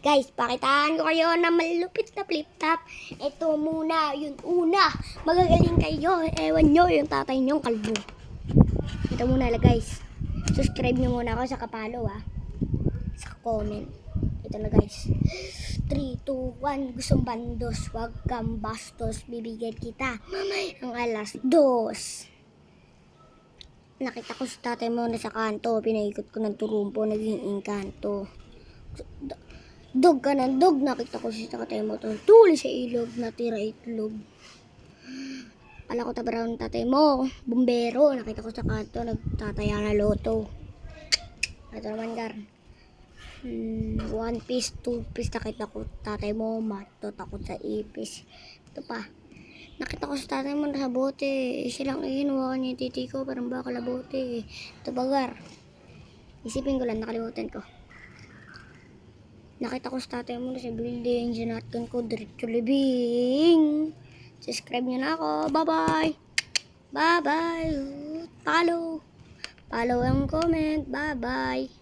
Guys, pakitaan ko kayo na malupit na flip-top. Ito muna, yung una. Magagaling kayo. Ewan nyo, yung tatay nyong kalbo. Ito muna lang guys. Subscribe nyo muna ako sa kapalo sa comment. Ito na guys. 3, 2, 1. Gustong bandos. Wag kang bastos. Bibigyan kita ang alas 2. Nakita ko sa tatay mo na sa kanto. Pinaikot ko ng turumpo. Naging engkanto. Dog ka ng dog. Nakita ko sa tatay mo. Tuli sa ilog. Natira itlog. Pala ko tabaraw ng tatay mo. Bumbero. Nakita ko sa kanto. Nagtataya na loto. Ito naman gar. 1 piece, 2 piece. Nakita ko tatay mo. Matot ako sa ipis. Ito pa. Nakita ko sa tatay mo na sa bote. Silang inuwa niya yung titi ko. Parang baka labote. Ito bagar. Isipin ko lang. Nakalimutan ko. Nakita ko sa tatay mo na sa building. Sinatkan ko. Diretso libing. Subscribe nyo na ako. Bye-bye. Bye-bye. Follow. Follow and comment. Bye-bye.